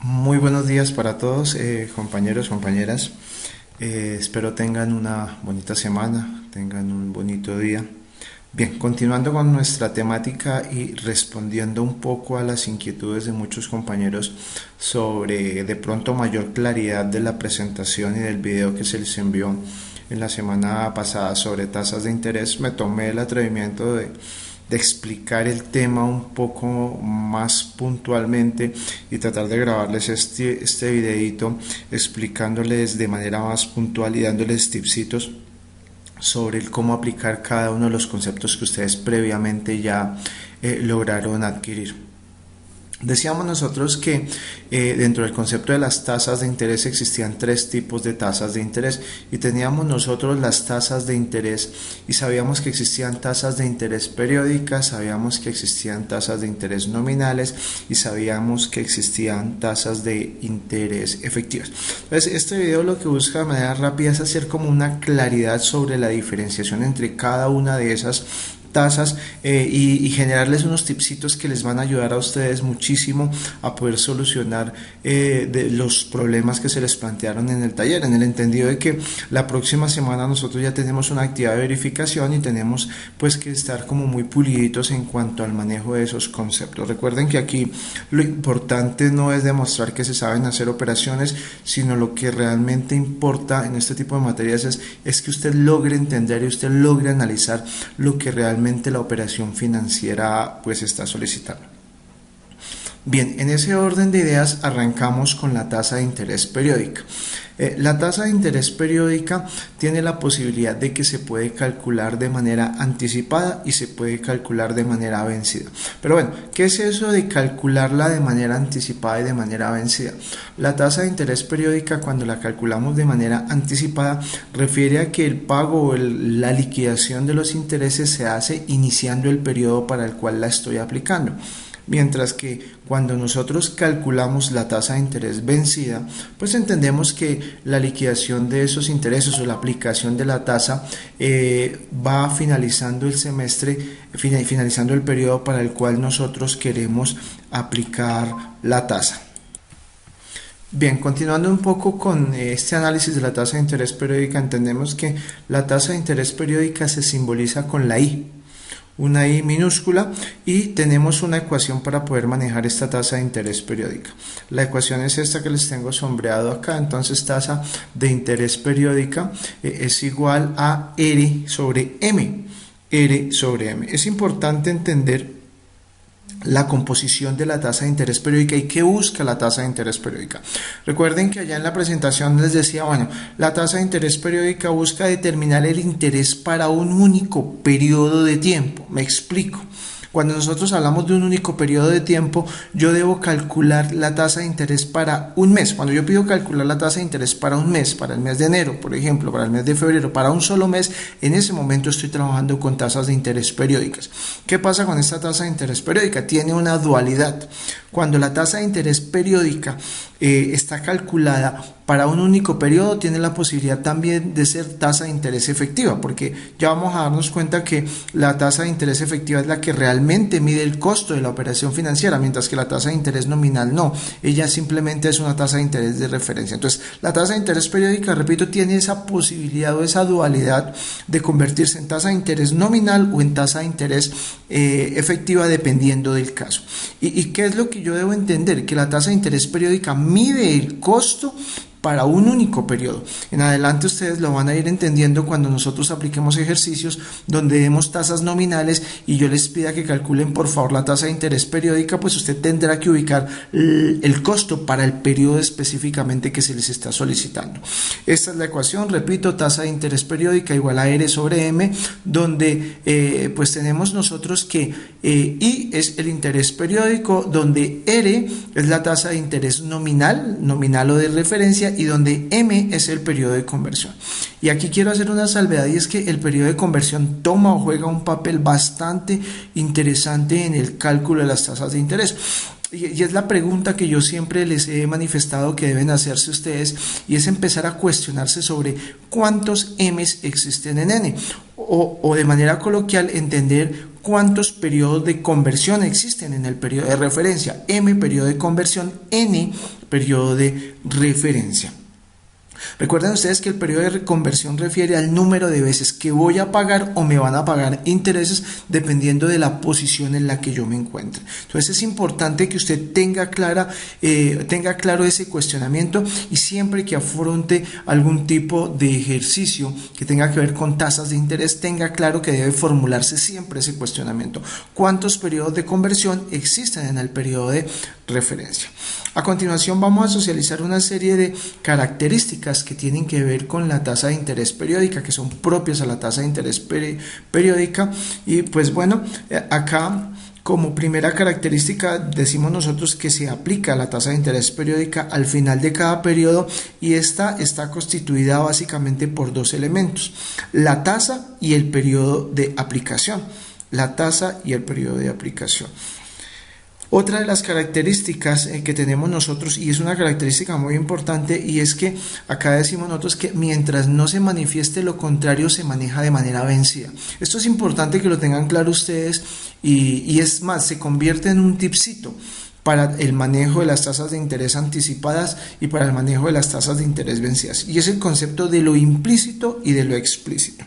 Muy buenos días para todos, compañeros, compañeras. Espero tengan una bonita semana, tengan un bonito día. Bien, continuando con nuestra temática y respondiendo un poco a las inquietudes de muchos compañeros sobre de pronto mayor claridad de la presentación y del video que se les envió en la semana pasada sobre tasas de interés, me tomé el atrevimiento de explicar el tema un poco más puntualmente y tratar de grabarles este videito explicándoles de manera más puntual y dándoles tipsitos sobre el cómo aplicar cada uno de los conceptos que ustedes previamente ya lograron adquirir. Decíamos nosotros que dentro del concepto de las tasas de interés existían tres tipos de tasas de interés y teníamos nosotros las tasas de interés y sabíamos que existían tasas de interés periódicas, sabíamos que existían tasas de interés nominales y sabíamos que existían tasas de interés efectivas. Entonces este video lo que busca de manera rápida es hacer como una claridad sobre la diferenciación entre cada una de esas tasas y generarles unos tipsitos que les van a ayudar a ustedes muchísimo a poder solucionar de los problemas que se les plantearon en el taller, en el entendido de que la próxima semana nosotros ya tenemos una actividad de verificación y tenemos pues que estar como muy puliditos en cuanto al manejo de esos conceptos. Recuerden que aquí lo importante no es demostrar que se saben hacer operaciones, sino lo que realmente importa en este tipo de materias es que usted logre entender y usted logre analizar lo que realmente la operación financiera pues está solicitando. Bien, en ese orden de ideas arrancamos con la tasa de interés periódica. La tasa de interés periódica tiene la posibilidad de que se puede calcular de manera anticipada y se puede calcular de manera vencida. Pero bueno, ¿qué es eso de calcularla de manera anticipada y de manera vencida? La tasa de interés periódica, cuando la calculamos de manera anticipada, refiere a que el pago o la liquidación de los intereses se hace iniciando el periodo para el cual la estoy aplicando. Mientras que cuando nosotros calculamos la tasa de interés vencida, pues entendemos que la liquidación de esos intereses o la aplicación de la tasa va finalizando el semestre, finalizando el periodo para el cual nosotros queremos aplicar la tasa. Bien, continuando un poco con este análisis de la tasa de interés periódica, entendemos que la tasa de interés periódica se simboliza con la I, una I minúscula, y tenemos una ecuación para poder manejar esta tasa de interés periódica. La ecuación es esta que les tengo sombreado acá. Entonces tasa de interés periódica es igual a R sobre M. R sobre M. Es importante entender la composición de la tasa de interés periódica y qué busca la tasa de interés periódica. Recuerden que allá en la presentación les decía, bueno, la tasa de interés periódica busca determinar el interés para un único periodo de tiempo. Me explico. Cuando nosotros hablamos de un único periodo de tiempo, yo debo calcular la tasa de interés para un mes. Cuando yo pido calcular la tasa de interés para un mes, para el mes de enero, por ejemplo, para el mes de febrero, para un solo mes, en ese momento estoy trabajando con tasas de interés periódicas. ¿Qué pasa con esta tasa de interés periódica? Tiene una dualidad. Cuando la tasa de interés periódica está calculada para un único periodo, tiene la posibilidad también de ser tasa de interés efectiva, porque ya vamos a darnos cuenta que la tasa de interés efectiva es la que realmente mide el costo de la operación financiera, mientras que la tasa de interés nominal no, ella simplemente es una tasa de interés de referencia. Entonces, la tasa de interés periódica, repito, tiene esa posibilidad o esa dualidad de convertirse en tasa de interés nominal o en tasa de interés efectiva, dependiendo del caso. ¿Y qué es lo que yo debo entender? Que la tasa de interés periódica mide el costo para un único periodo. En adelante ustedes lo van a ir entendiendo cuando nosotros apliquemos ejercicios donde demos tasas nominales y yo les pida que calculen por favor la tasa de interés periódica, pues usted tendrá que ubicar el costo para el periodo específicamente que se les está solicitando. Esta es la ecuación, repito, tasa de interés periódica igual a R sobre M, donde pues tenemos nosotros que I es el interés periódico, donde R es la tasa de interés nominal o de referencia, y donde M es el periodo de conversión. Y aquí quiero hacer una salvedad, y es que el periodo de conversión toma o juega un papel bastante interesante en el cálculo de las tasas de interés. Y es la pregunta que yo siempre les he manifestado que deben hacerse ustedes, y es empezar a cuestionarse sobre cuántos M's existen en N, o de manera coloquial entender cuántos periodos de conversión existen en el periodo de referencia. M, periodo de conversión, N, periodo de referencia. Recuerden ustedes que el periodo de conversión refiere al número de veces que voy a pagar o me van a pagar intereses dependiendo de la posición en la que yo me encuentre. Entonces es importante que usted tenga claro ese cuestionamiento, y siempre que afronte algún tipo de ejercicio que tenga que ver con tasas de interés, tenga claro que debe formularse siempre ese cuestionamiento. ¿Cuántos periodos de conversión existen en el periodo de referencia? A continuación vamos a socializar una serie de características que tienen que ver con la tasa de interés periódica, que son propias a la tasa de interés periódica. Y pues bueno, acá como primera característica decimos nosotros que se aplica la tasa de interés periódica al final de cada periodo, y esta está constituida básicamente por dos elementos: la tasa y el periodo de aplicación. La tasa y el periodo de aplicación. Otra de las características que tenemos nosotros, y es una característica muy importante, y es que acá decimos nosotros que mientras no se manifieste lo contrario, se maneja de manera vencida. Esto es importante que lo tengan claro ustedes, y es más, se convierte en un tipcito para el manejo de las tasas de interés anticipadas y para el manejo de las tasas de interés vencidas, y es el concepto de lo implícito y de lo explícito.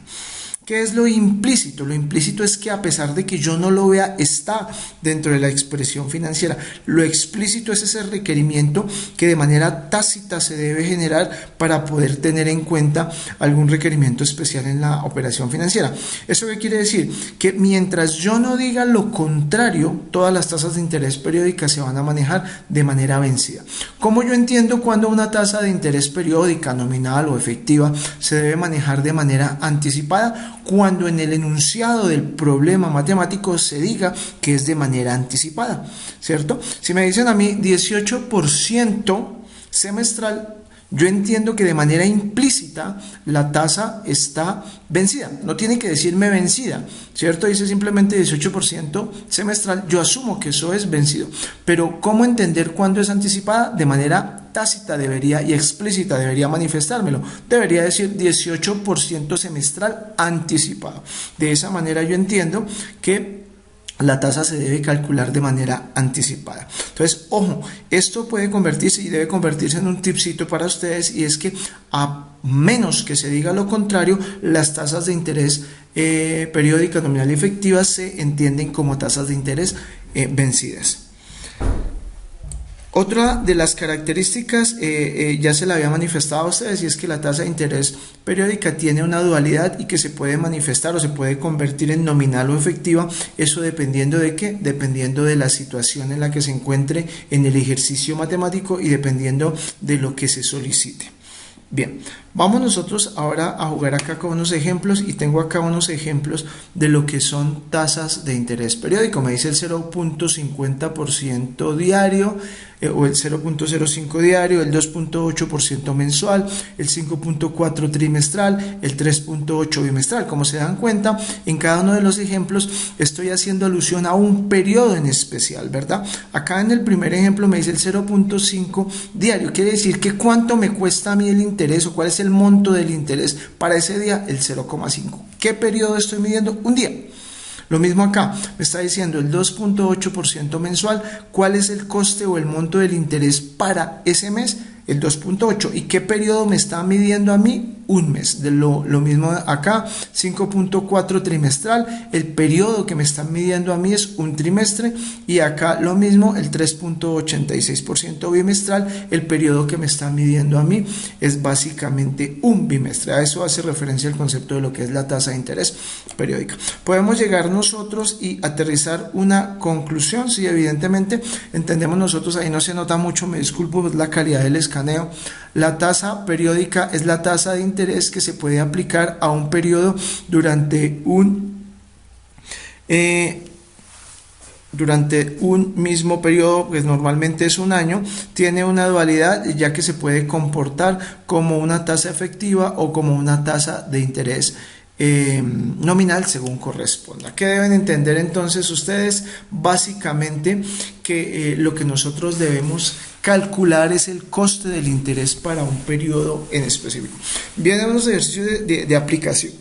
¿Qué es lo implícito? Lo implícito es que a pesar de que yo no lo vea, está dentro de la expresión financiera. Lo explícito es ese requerimiento que de manera tácita se debe generar para poder tener en cuenta algún requerimiento especial en la operación financiera. ¿Eso qué quiere decir? Que mientras yo no diga lo contrario, todas las tasas de interés periódicas se van a manejar de manera vencida. ¿Cómo yo entiendo cuando una tasa de interés periódica, nominal o efectiva, se debe manejar de manera anticipada? Cuando en el enunciado del problema matemático se diga que es de manera anticipada, ¿cierto? Si me dicen a mí 18% semestral, yo entiendo que de manera implícita la tasa está vencida. No tiene que decirme vencida, ¿cierto? Dice simplemente 18% semestral, yo asumo que eso es vencido. Pero ¿cómo entender cuándo es anticipada? De manera tácita debería y explícita debería manifestármelo. Debería decir 18% semestral anticipado. De esa manera yo entiendo que la tasa se debe calcular de manera anticipada. Entonces, ojo, esto puede convertirse y debe convertirse en un tipcito para ustedes, y es que a menos que se diga lo contrario, las tasas de interés periódicas, nominal y efectivas se entienden como tasas de interés vencidas. Otra de las características ya se la había manifestado a ustedes, y es que la tasa de interés periódica tiene una dualidad y que se puede manifestar o se puede convertir en nominal o efectiva. Eso dependiendo de qué, dependiendo de la situación en la que se encuentre en el ejercicio matemático y dependiendo de lo que se solicite. Bien, vamos nosotros ahora a jugar acá con unos ejemplos, y tengo acá unos ejemplos de lo que son tasas de interés periódico. Me dice el 0.50% diario, o el 0.05 diario, el 2.8% mensual, el 5.4 trimestral, el 3.8 bimestral. Como se dan cuenta, en cada uno de los ejemplos estoy haciendo alusión a un periodo en especial, ¿verdad? Acá en el primer ejemplo me dice el 0.5 diario, quiere decir que cuánto me cuesta a mí el interés, o cuál es el monto del interés para ese día, el 0,5. ¿Qué periodo estoy midiendo? Un día. Lo mismo acá, me está diciendo el 2.8% mensual, ¿cuál es el coste o el monto del interés para ese mes? El 2.8. ¿Y qué periodo me está midiendo a mí? Un mes. De lo mismo acá, 5.4 trimestral, el periodo que me están midiendo a mí es un trimestre, y acá lo mismo, el 3.86% bimestral, el periodo que me está midiendo a mí es básicamente un bimestre. A eso hace referencia el concepto de lo que es la tasa de interés periódica. Podemos llegar nosotros y aterrizar una conclusión. Sí, evidentemente entendemos nosotros, ahí no se nota mucho, me disculpo, pues la calidad del escaneo. La tasa periódica es la tasa de interés que se puede aplicar a un periodo durante un mismo periodo, pues normalmente es un año. Tiene una dualidad, ya que se puede comportar como una tasa efectiva o como una tasa de interés nominal, según corresponda. ¿Qué deben entender entonces ustedes? Básicamente que lo que nosotros debemos calcular es el coste del interés para un periodo en específico. Vienen unos ejercicios de aplicación.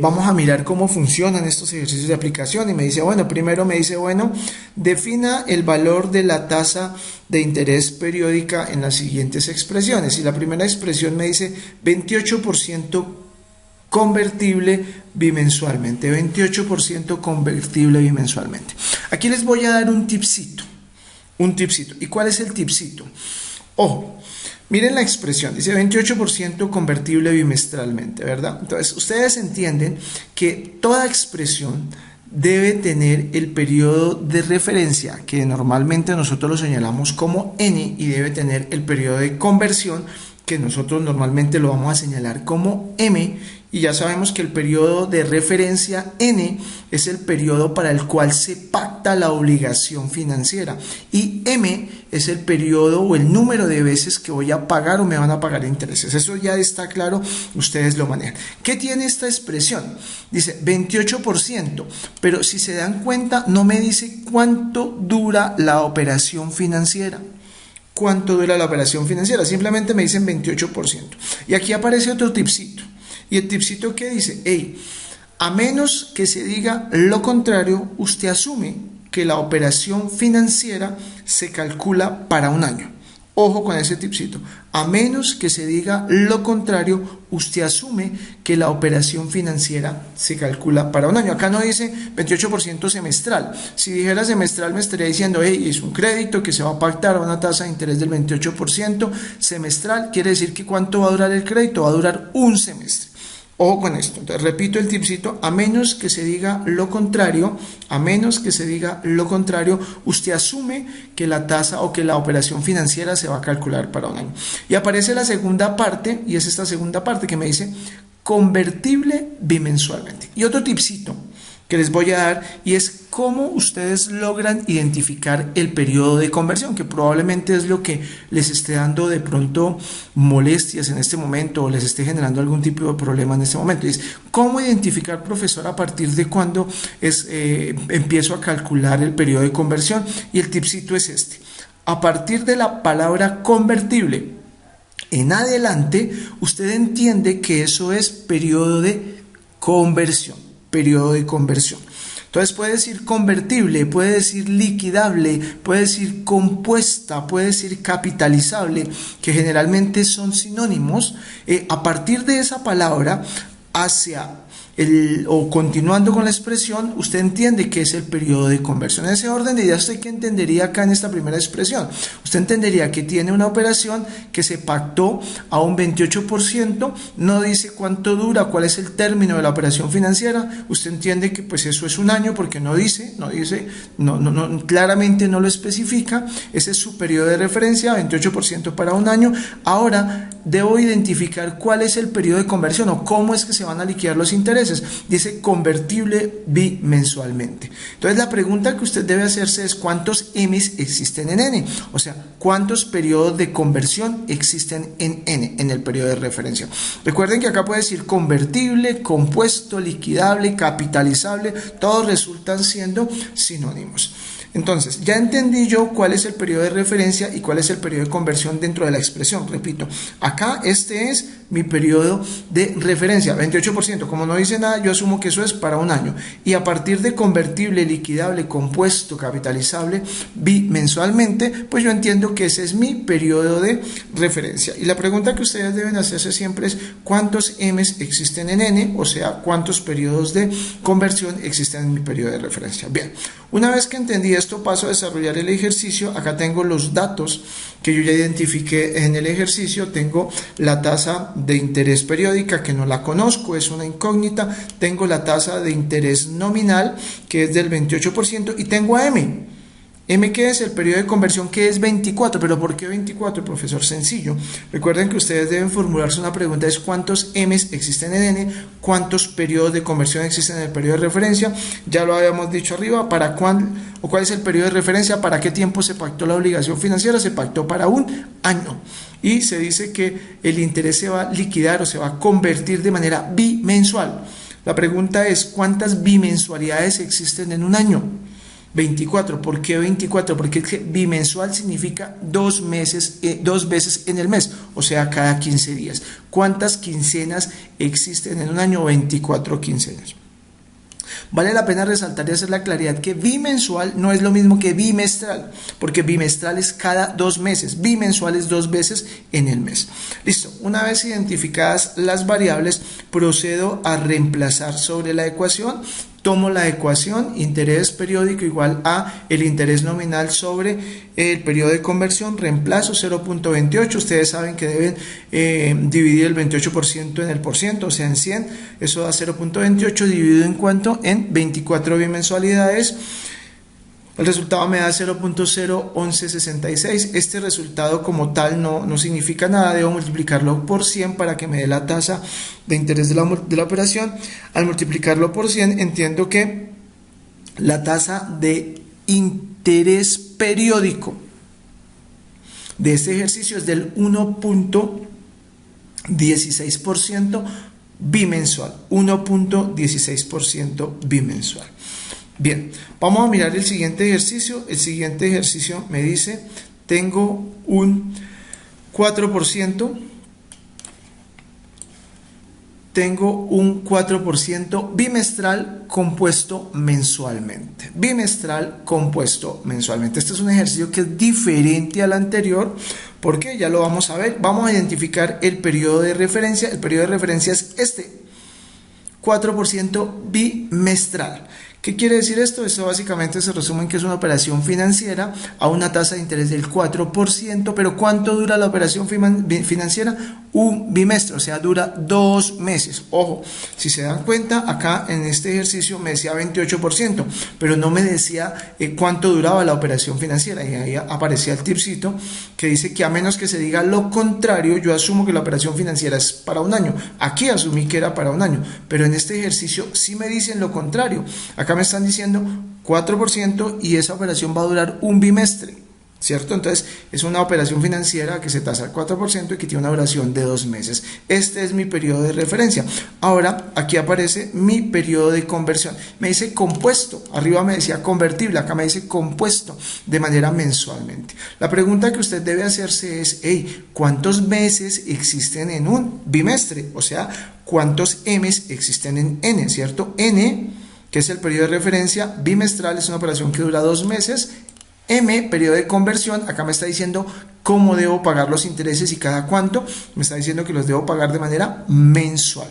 Vamos a mirar cómo funcionan estos ejercicios de aplicación y me dice, bueno, primero me dice, bueno, defina el valor de la tasa de interés periódica en las siguientes expresiones. Y la primera expresión me dice 28% convertible bimensualmente, 28% convertible bimensualmente. Aquí les voy a dar un tipcito. ¿Y cuál es el tipcito? Ojo, miren la expresión, dice 28% convertible bimestralmente, ¿verdad? Entonces, ustedes entienden que toda expresión debe tener el periodo de referencia, que normalmente nosotros lo señalamos como n, y debe tener el periodo de conversión, que nosotros normalmente lo vamos a señalar como m, y ya sabemos que el periodo de referencia n es el periodo para el cual se pacta la obligación financiera, y m es el periodo o el número de veces que voy a pagar o me van a pagar intereses. Eso ya está claro, ustedes lo manejan. ¿Qué tiene esta expresión? Dice 28%, pero si se dan cuenta no me dice cuánto dura la operación financiera. ¿Cuánto dura la operación financiera? Simplemente me dicen 28%. Y aquí aparece otro tipcito. Y el tipcito que dice, hey, a menos que se diga lo contrario, usted asume que la operación financiera se calcula para un año. Ojo con ese tipcito. A menos que se diga lo contrario, usted asume que la operación financiera se calcula para un año. Acá no dice 28% semestral. Si dijera semestral me estaría diciendo, hey, es un crédito que se va a pactar a una tasa de interés del 28% semestral. Quiere decir que ¿cuánto va a durar el crédito? Va a durar un semestre. Ojo con esto. Entonces, repito el tipcito, a menos que se diga lo contrario, usted asume que la tasa o que la operación financiera se va a calcular para un año. Y aparece la segunda parte, y es esta segunda parte que me dice convertible bimensualmente. Y otro tipcito que les voy a dar, y es cómo ustedes logran identificar el periodo de conversión, que probablemente es lo que les esté dando de pronto molestias en este momento o les esté generando algún tipo de problema en este momento. Y es cómo identificar, profesor, a partir de cuándo empiezo a calcular el periodo de conversión. Y el tipcito es este: a partir de la palabra convertible en adelante, usted entiende que eso es periodo de conversión. Entonces puede decir convertible, puede decir liquidable, puede decir compuesta, puede decir capitalizable, que generalmente son sinónimos. A partir de esa palabra, o continuando con la expresión, usted entiende que es el periodo de conversión. En ese orden de ideas, ¿usted qué entendería acá en esta primera expresión? Usted entendería que tiene una operación que se pactó a un 28%, no dice cuánto dura, cuál es el término de la operación financiera. Usted entiende que pues eso es un año, porque no claramente no lo especifica. Ese es su periodo de referencia, 28% para un año. Ahora debo identificar cuál es el periodo de conversión o cómo es que se van a liquidar los intereses. Dice convertible bimensualmente. Entonces la pregunta que usted debe hacerse es ¿cuántos M's existen en N? O sea, ¿cuántos periodos de conversión existen en N, en el periodo de referencia? Recuerden que acá puede decir convertible, compuesto, liquidable, capitalizable, todos resultan siendo sinónimos. Entonces, ya entendí yo cuál es el periodo de referencia y cuál es el periodo de conversión dentro de la expresión. Repito, acá este es mi periodo de referencia, 28%. Como no dice nada, yo asumo que eso es para un año. Y a partir de convertible, liquidable, compuesto, capitalizable, bimensualmente, pues yo entiendo que ese es mi periodo de referencia. Y la pregunta que ustedes deben hacerse siempre es ¿cuántos M's existen en N? O sea, ¿cuántos periodos de conversión existen en mi periodo de referencia? Bien, una vez que entendí esto, paso a desarrollar el ejercicio. Acá tengo los datos que yo ya identifiqué en el ejercicio. Tengo la tasa de interés periódica, que no la conozco, es una incógnita. Tengo la tasa de interés nominal, que es del 28%, y tengo a M. M, ¿qué es? El periodo de conversión, que es 24. ¿Pero por qué 24, profesor? Sencillo. Recuerden que ustedes deben formularse una pregunta: es ¿cuántos M's existen en N? ¿Cuántos periodos de conversión existen en el periodo de referencia? Ya lo habíamos dicho arriba. ¿Para cuál es el periodo de referencia? ¿Para qué tiempo se pactó la obligación financiera? Se pactó para un año. Y se dice que el interés se va a liquidar o se va a convertir de manera bimensual. La pregunta es: ¿cuántas bimensualidades existen en un año? 24. ¿Por qué 24? Porque es que bimensual significa 2 veces en el mes, o sea, cada 15 días. ¿Cuántas quincenas existen en un año? 24 quincenas. Vale la pena resaltar y hacer la claridad que bimensual no es lo mismo que bimestral, porque bimestral es cada 2 meses, bimensual es 2 veces en el mes. Listo, una vez identificadas las variables, procedo a reemplazar sobre la ecuación. Tomo la ecuación interés periódico igual a el interés nominal sobre el periodo de conversión, reemplazo 0.28, ustedes saben que deben dividir el 28% en el porciento, o sea en 100, eso da 0.28 dividido en cuánto, en 24 bimensualidades. El resultado me da 0.01166. Este resultado como tal no significa nada. Debo multiplicarlo por 100 para que me dé la tasa de interés de la operación. Al multiplicarlo por 100 entiendo que la tasa de interés periódico de este ejercicio es del 1.16% bimensual. 1.16% bimensual. Bien, vamos a mirar el siguiente ejercicio. El siguiente ejercicio me dice, tengo un 4%, bimestral compuesto mensualmente. Bimestral compuesto mensualmente. Este es un ejercicio que es diferente al anterior, porque ya lo vamos a ver. Vamos a identificar el periodo de referencia. El periodo de referencia es este, 4% bimestral. ¿Qué quiere decir esto? Esto básicamente se resume en que es una operación financiera a una tasa de interés del 4%, pero ¿cuánto dura la operación financiera? Un bimestre, o sea, dura 2 meses. Ojo, si se dan cuenta, acá en este ejercicio me decía 28%, pero no me decía cuánto duraba la operación financiera, y ahí aparecía el tipcito que dice que a menos que se diga lo contrario, yo asumo que la operación financiera es para un año. Aquí asumí que era para un año, pero en este ejercicio sí me dicen lo contrario. Acá me están diciendo 4% y esa operación va a durar un bimestre, ¿cierto? Entonces es una operación financiera que se tasa al 4% y que tiene una duración de 2 meses. Este es mi periodo de referencia. Ahora aquí aparece mi periodo de conversión. Me dice compuesto, arriba me decía convertible, acá me dice compuesto de manera mensualmente. La pregunta que usted debe hacerse es, hey, ¿cuántos meses existen en un bimestre? O sea, ¿cuántos M's existen en N? ¿Cierto? N, que es el periodo de referencia, bimestral es una operación que dura 2 meses. M, periodo de conversión, acá me está diciendo cómo debo pagar los intereses y cada cuánto. Me está diciendo que los debo pagar de manera mensual.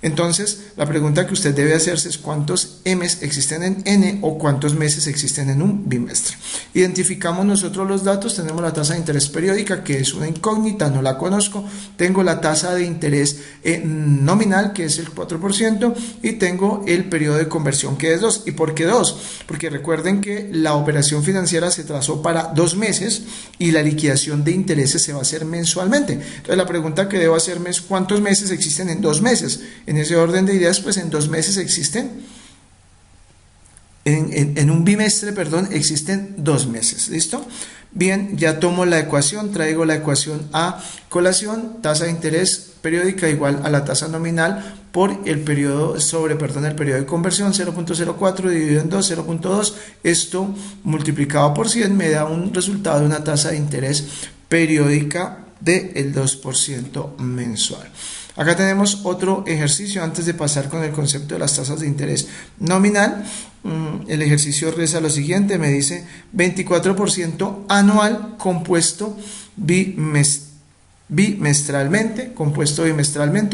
Entonces, la pregunta que usted debe hacerse es cuántos M's existen en N o cuántos meses existen en un bimestre. Identificamos nosotros los datos, tenemos la tasa de interés periódica, que es una incógnita, no la conozco. Tengo la tasa de interés nominal, que es el 4%, y tengo el periodo de conversión, que es 2. ¿Y por qué 2? Porque recuerden que la operación financiera se trazó para 2 meses y la liquidación de intereses se va a hacer mensualmente. Entonces, la pregunta que debo hacerme es cuántos meses existen en 2 meses. En ese orden de ideas, pues en 2 meses existen, en un bimestre, perdón, existen 2 meses, ¿listo? Bien, ya tomo la ecuación, traigo la ecuación a colación, tasa de interés periódica igual a la tasa nominal por el periodo el periodo de conversión, 0.04 dividido en 2, 0.2, esto multiplicado por 100 me da un resultado de una tasa de interés periódica del 2% mensual. Acá tenemos otro ejercicio antes de pasar con el concepto de las tasas de interés nominal. El ejercicio reza lo siguiente, me dice 24% anual compuesto bimestralmente,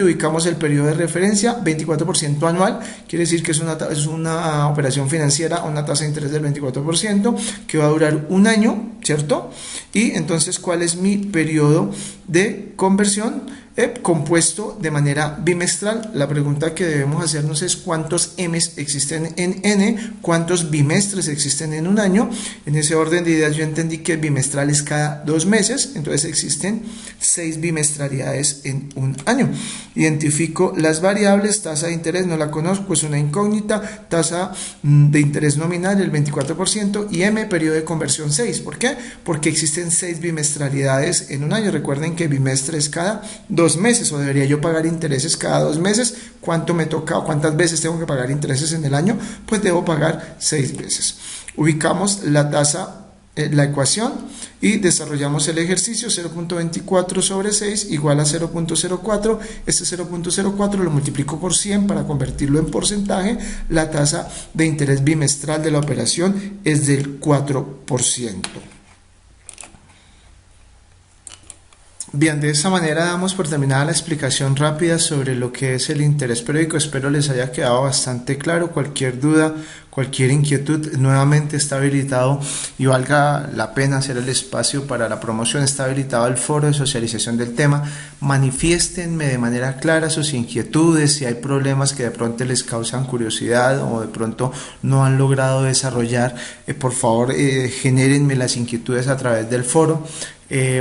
ubicamos el periodo de referencia, 24% anual, quiere decir que es una operación financiera, una tasa de interés del 24%, que va a durar un año, ¿cierto? Y entonces, ¿cuál es mi periodo de conversión? Compuesto de manera bimestral. La pregunta que debemos hacernos es cuántos M's existen en N, cuántos bimestres existen en un año. En ese orden de ideas yo entendí que el bimestral es cada 2 meses, entonces existen 6 bimestralidades en un año. Identifico las variables, tasa de interés no la conozco, es una incógnita, tasa de interés nominal el 24% y M, periodo de conversión 6. ¿Por qué? Porque existen 6 bimestralidades en un año. Recuerden que bimestre es cada 2 meses, o debería yo pagar intereses cada 2 meses. ¿Cuánto me toca o cuántas veces tengo que pagar intereses en el año? Pues debo pagar 6 veces. Ubicamos la tasa, la ecuación, y desarrollamos el ejercicio. 0.24 sobre 6 igual a 0.04. Este 0.04 lo multiplico por 100 para convertirlo en porcentaje. La tasa de interés bimestral de la operación es del 4%. Bien, de esa manera damos por terminada la explicación rápida sobre lo que es el interés periódico. Espero les haya quedado bastante claro. Cualquier duda, cualquier inquietud, nuevamente está habilitado, y valga la pena hacer el espacio para la promoción, está habilitado el foro de socialización del tema. Manifiéstenme de manera clara sus inquietudes, si hay problemas que de pronto les causan curiosidad o de pronto no han logrado desarrollar, por favor genérenme las inquietudes a través del foro.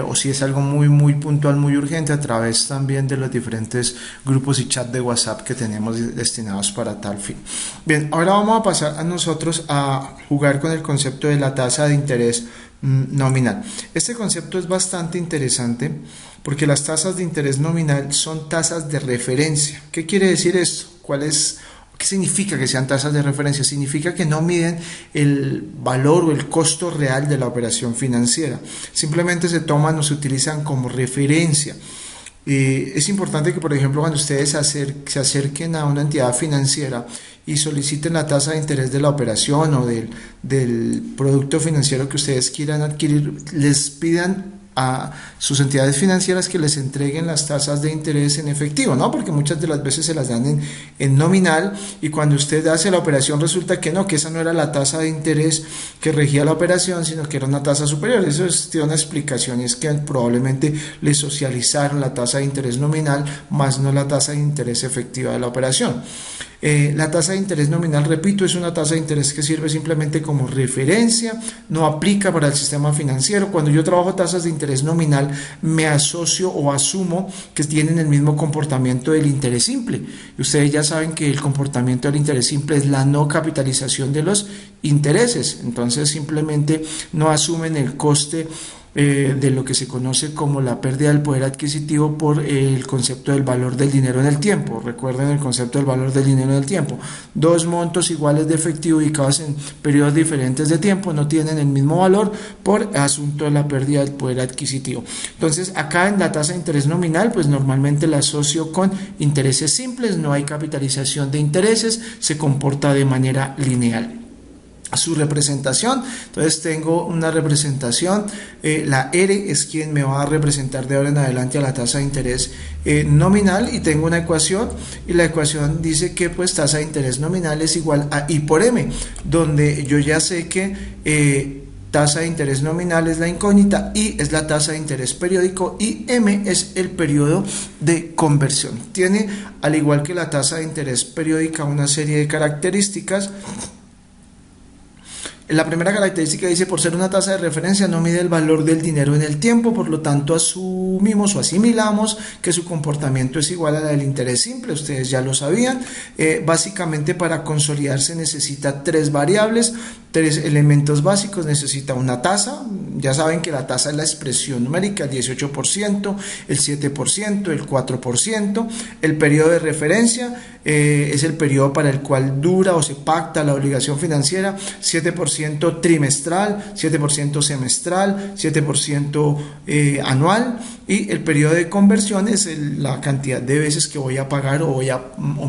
O si es algo muy puntual, muy urgente, a través también de los diferentes grupos y chat de WhatsApp que tenemos destinados para tal fin. Bien, ahora vamos a pasar a nosotros a jugar con el concepto de la tasa de interés nominal. Este concepto es bastante interesante porque las tasas de interés nominal son tasas de referencia. ¿Qué quiere decir esto? ¿Qué significa que sean tasas de referencia? Significa que no miden el valor o el costo real de la operación financiera. Simplemente se toman o se utilizan como referencia. Es importante que, por ejemplo, cuando ustedes se acerquen a una entidad financiera y soliciten la tasa de interés de la operación o del producto financiero que ustedes quieran adquirir, les pidan a sus entidades financieras que les entreguen las tasas de interés en efectivo, ¿no? Porque muchas de las veces se las dan en nominal, y cuando usted hace la operación resulta que no, que esa no era la tasa de interés que regía la operación, sino que era una tasa superior. Eso tiene una explicación, y es que probablemente le socializaron la tasa de interés nominal más no la tasa de interés efectiva de la operación. La tasa de interés nominal, repito, es una tasa de interés que sirve simplemente como referencia, no aplica para el sistema financiero. Cuando yo trabajo tasas de interés nominal, me asocio o asumo que tienen el mismo comportamiento del interés simple. Y ustedes ya saben que el comportamiento del interés simple es la no capitalización de los intereses. Entonces simplemente no asumen el coste de lo que se conoce como la pérdida del poder adquisitivo por el concepto del valor del dinero en el tiempo. Recuerden el concepto del valor del dinero en el tiempo. Dos montos iguales de efectivo ubicados en periodos diferentes de tiempo no tienen el mismo valor por asunto de la pérdida del poder adquisitivo. Entonces, acá en la tasa de interés nominal, pues normalmente la asocio con intereses simples, no hay capitalización de intereses, se comporta de manera lineal. Su representación, entonces tengo una representación, la R es quien me va a representar de ahora en adelante a la tasa de interés nominal, y tengo una ecuación, y la ecuación dice que pues tasa de interés nominal es igual a I por M, donde yo ya sé que tasa de interés nominal es la incógnita, I es la tasa de interés periódico y M es el periodo de conversión. Tiene, al igual que la tasa de interés periódica, una serie de características. La primera característica dice: por ser una tasa de referencia no mide el valor del dinero en el tiempo, por lo tanto asumimos o asimilamos que su comportamiento es igual a la del interés simple. Ustedes ya lo sabían. Básicamente, para consolidarse necesita tres variables, tres elementos básicos. Necesita una tasa, ya saben que la tasa es la expresión numérica, el 18%, el 7%, el 4%. El periodo de referencia es el periodo para el cual dura o se pacta la obligación financiera, 7% trimestral, 7% semestral, 7% anual, y el periodo de conversión es la cantidad de veces que voy a pagar o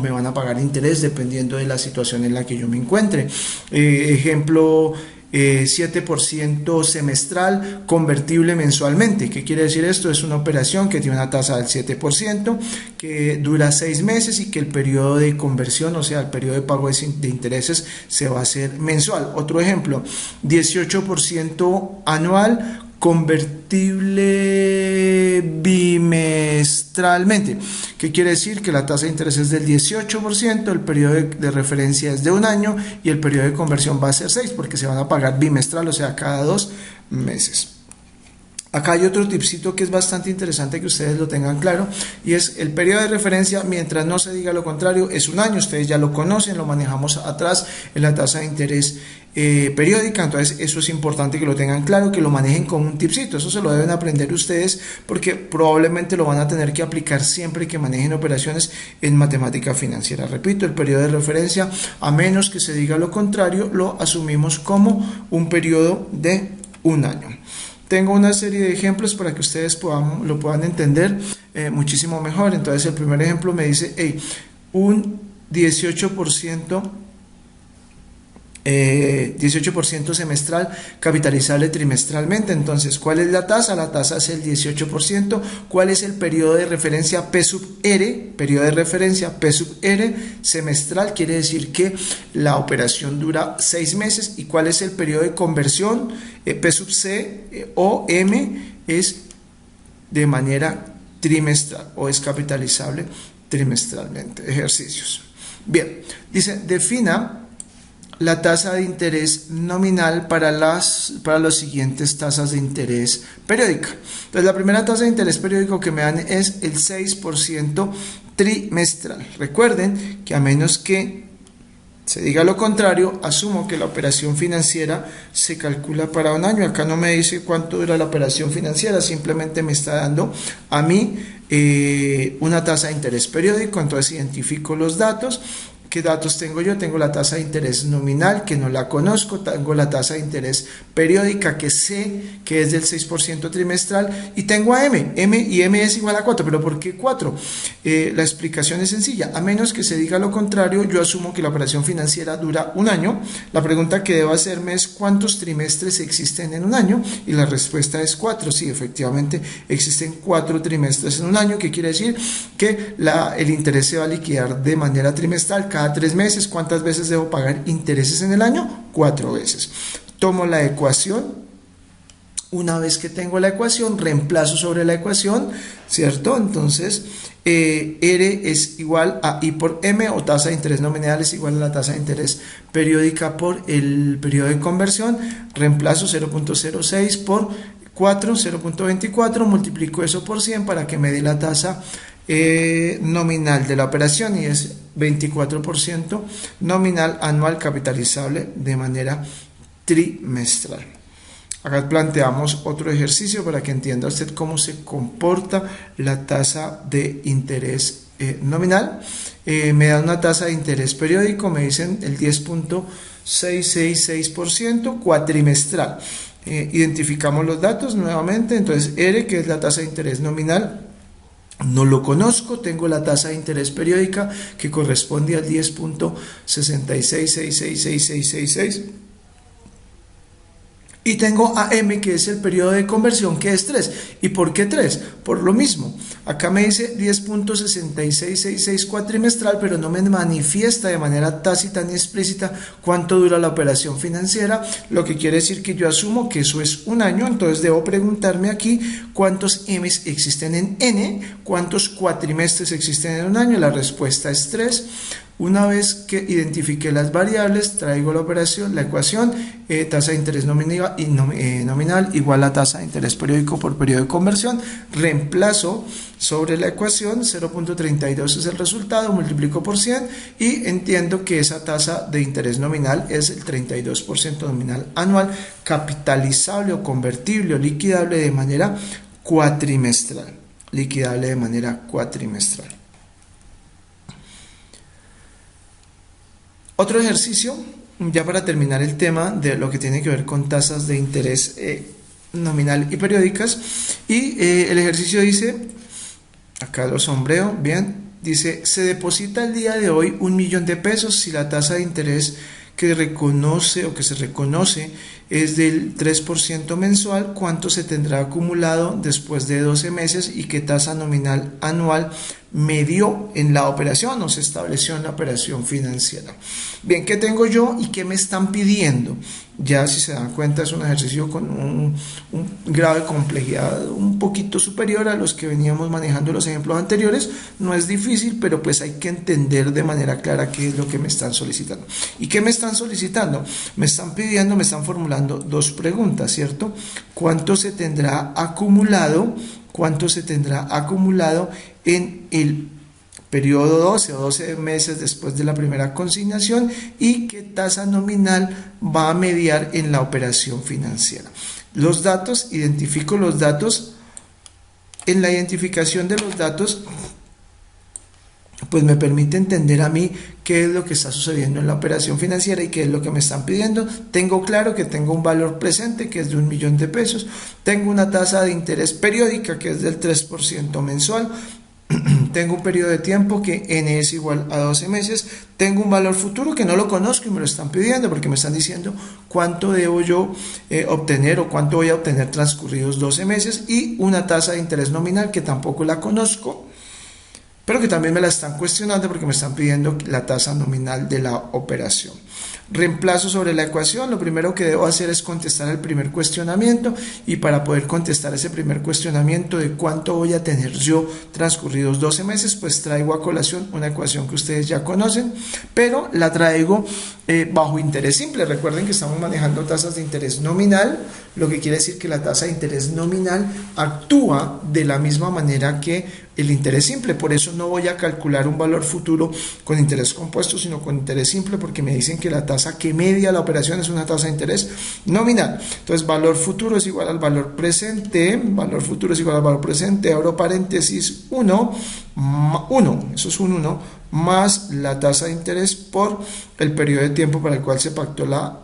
me van a pagar interés dependiendo de la situación en la que yo me encuentre. Ejemplo, 7% semestral convertible mensualmente. ¿Qué quiere decir esto? Es una operación que tiene una tasa del 7%, que dura 6 meses y que el periodo de conversión, o sea, el periodo de pago de intereses, se va a hacer mensual. Otro ejemplo, 18% anual convertible bimestralmente. ¿Qué quiere decir? Que la tasa de interés es del 18%, el periodo de referencia es de 1 año y el periodo de conversión va a ser 6, porque se van a pagar bimestral, o sea, cada 2 meses. Acá hay otro tipcito que es bastante interesante que ustedes lo tengan claro, y es el periodo de referencia, mientras no se diga lo contrario, es un año. Ustedes ya lo conocen, lo manejamos atrás en la tasa de interés periódica. Entonces eso es importante que lo tengan claro, que lo manejen con un tipcito. Eso se lo deben aprender ustedes porque probablemente lo van a tener que aplicar siempre que manejen operaciones en matemática financiera. Repito, el periodo de referencia, a menos que se diga lo contrario, lo asumimos como un periodo de un año. Tengo una serie de ejemplos para que ustedes lo puedan entender muchísimo mejor. Entonces el primer ejemplo me dice, hey, un 18% semestral capitalizable trimestralmente. Entonces, ¿cuál es la tasa? La tasa es el 18%. ¿Cuál es el periodo de referencia P sub R? Periodo de referencia P sub R semestral, quiere decir que la operación dura 6 meses. ¿Y cuál es el periodo de conversión? P sub C o M es de manera trimestral o es capitalizable trimestralmente. Ejercicios. Bien, dice, defina la tasa de interés nominal para las siguientes tasas de interés periódica. Entonces, la primera tasa de interés periódico que me dan es el 6% trimestral. Recuerden que a menos que se diga lo contrario, asumo que la operación financiera se calcula para un año. Acá no me dice cuánto dura la operación financiera, simplemente me está dando a mí una tasa de interés periódico. Entonces identifico los datos. ¿Qué datos tengo yo? Tengo la tasa de interés nominal, que no la conozco. Tengo la tasa de interés periódica, que sé que es del 6% trimestral. Y tengo a M. Y M es igual a 4. ¿Pero por qué 4? La explicación es sencilla. A menos que se diga lo contrario, yo asumo que la operación financiera dura un año. La pregunta que debo hacerme es ¿cuántos trimestres existen en un año? Y la respuesta es 4. Sí, efectivamente existen 4 trimestres en un año. ¿Qué quiere decir? Que el interés se va a liquidar de manera trimestral cada 3 meses. ¿Cuántas veces debo pagar intereses en el año? 4 veces. Tomo la ecuación. Una vez que tengo la ecuación, reemplazo sobre la ecuación, ¿cierto? Entonces, R es igual a I por M, o tasa de interés nominal es igual a la tasa de interés periódica por el periodo de conversión. Reemplazo 0.06 por 4, 0.24, multiplico eso por 100 para que me dé la tasa nominal de la operación, y es 24% nominal anual capitalizable de manera trimestral. Acá planteamos otro ejercicio para que entienda usted cómo se comporta la tasa de interés nominal. Me dan una tasa de interés periódico, me dicen el 10.666% cuatrimestral. Identificamos los datos nuevamente. Entonces R, que es la tasa de interés nominal, no lo conozco. Tengo la tasa de interés periódica, que corresponde al 10.66666666. Y tengo a M, que es el periodo de conversión, que es 3. ¿Y por qué 3? Por lo mismo. Acá me dice 10.6666 cuatrimestral, pero no me manifiesta de manera tácita ni explícita cuánto dura la operación financiera, lo que quiere decir que yo asumo que eso es un año. Entonces debo preguntarme aquí cuántos M's existen en N, cuántos cuatrimestres existen en un año. La respuesta es 3. Una vez que identifique las variables, traigo la ecuación, tasa de interés nominal igual a tasa de interés periódico por periodo de conversión. Reemplazo sobre la ecuación, 0.32 es el resultado, multiplico por 100 y entiendo que esa tasa de interés nominal es el 32% nominal anual, capitalizable o convertible o liquidable de manera cuatrimestral. Otro ejercicio, ya para terminar el tema de lo que tiene que ver con tasas de interés nominal y periódicas. Y el ejercicio dice, acá lo sombreo, bien, dice, se deposita el día de hoy 1.000.000 de pesos si la tasa de interés que reconoce o que se reconoce es del 3% mensual. ¿Cuánto se tendrá acumulado después de 12 meses y qué tasa nominal anual me dio en la operación o se estableció en la operación financiera? Bien, ¿qué tengo yo y qué me están pidiendo? Ya, si se dan cuenta, es un ejercicio con un grado de complejidad un poquito superior a los que veníamos manejando en los ejemplos anteriores. No es difícil, pero pues hay que entender de manera clara qué es lo que me están solicitando. ¿Y qué me están solicitando? Me están pidiendo, me están formulando preguntando dos preguntas, ¿cierto? ¿Cuánto se tendrá acumulado? ¿Cuánto se tendrá acumulado en el periodo 12 o 12 meses después de la primera consignación? ¿Y qué tasa nominal va a mediar en la operación financiera? Los datos, identifico los datos. En la identificación de los datos, pues me permite entender a mí qué es lo que está sucediendo en la operación financiera y qué es lo que me están pidiendo. Tengo claro que tengo un valor presente que es de 1.000.000 de pesos, tengo una tasa de interés periódica que es del 3% mensual, tengo un periodo de tiempo que n es igual a 12 meses, tengo un valor futuro que no lo conozco y me lo están pidiendo porque me están diciendo cuánto debo yo obtener o cuánto voy a obtener transcurridos 12 meses, y una tasa de interés nominal que tampoco la conozco, pero que también me la están cuestionando porque me están pidiendo la tasa nominal de la operación. Reemplazo sobre la ecuación. Lo primero que debo hacer es contestar el primer cuestionamiento, y para poder contestar ese primer cuestionamiento de cuánto voy a tener yo transcurridos 12 meses, pues traigo a colación una ecuación que ustedes ya conocen, pero la traigo bajo interés simple. Recuerden que estamos manejando tasas de interés nominal, lo que quiere decir que la tasa de interés nominal actúa de la misma manera que el interés simple. Por eso no voy a calcular un valor futuro con interés compuesto, sino con interés simple, porque me dicen que la tasa que media la operación es una tasa de interés nominal. Entonces, valor futuro es igual al valor presente, valor futuro es igual al valor presente, abro paréntesis, 1, eso es un 1, más la tasa de interés por el periodo de tiempo para el cual se pactó la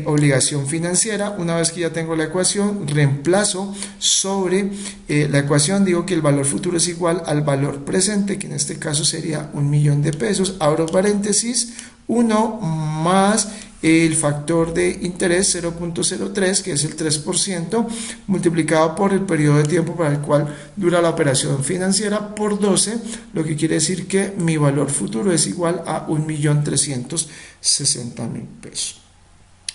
obligación financiera. Una vez que ya tengo la ecuación, reemplazo sobre la ecuación, digo que el valor futuro es igual al valor presente, que en este caso sería 1.000.000 de pesos, abro paréntesis, 1 más el factor de interés 0.03, que es el 3%, multiplicado por el periodo de tiempo para el cual dura la operación financiera, por 12, lo que quiere decir que mi valor futuro es igual a 1.360.000 pesos.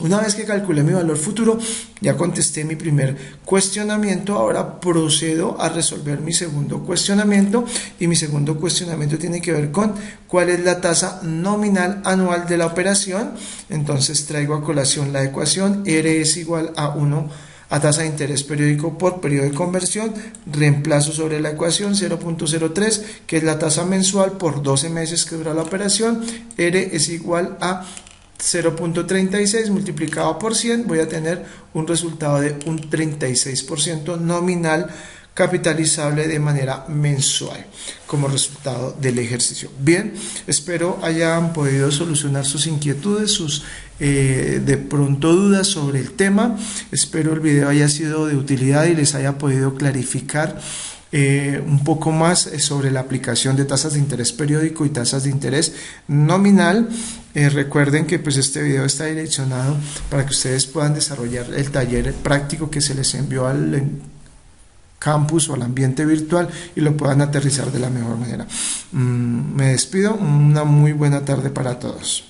Una vez que calculé mi valor futuro, ya contesté mi primer cuestionamiento, ahora procedo a resolver mi segundo cuestionamiento, y mi segundo cuestionamiento tiene que ver con cuál es la tasa nominal anual de la operación. Entonces traigo a colación la ecuación, R es igual a 1 a tasa de interés periódico por periodo de conversión, reemplazo sobre la ecuación 0.03, que es la tasa mensual por 12 meses que dura la operación, R es igual a 0.36 multiplicado por 100, voy a tener un resultado de un 36% nominal capitalizable de manera mensual como resultado del ejercicio. Bien, espero hayan podido solucionar sus inquietudes, sus de pronto dudas sobre el tema. Espero el video haya sido de utilidad y les haya podido clarificar un poco más sobre la aplicación de tasas de interés periódico y tasas de interés nominal. Recuerden que pues este video está direccionado para que ustedes puedan desarrollar el taller práctico que se les envió al campus o al ambiente virtual y lo puedan aterrizar de la mejor manera. Me despido, una muy buena tarde para todos.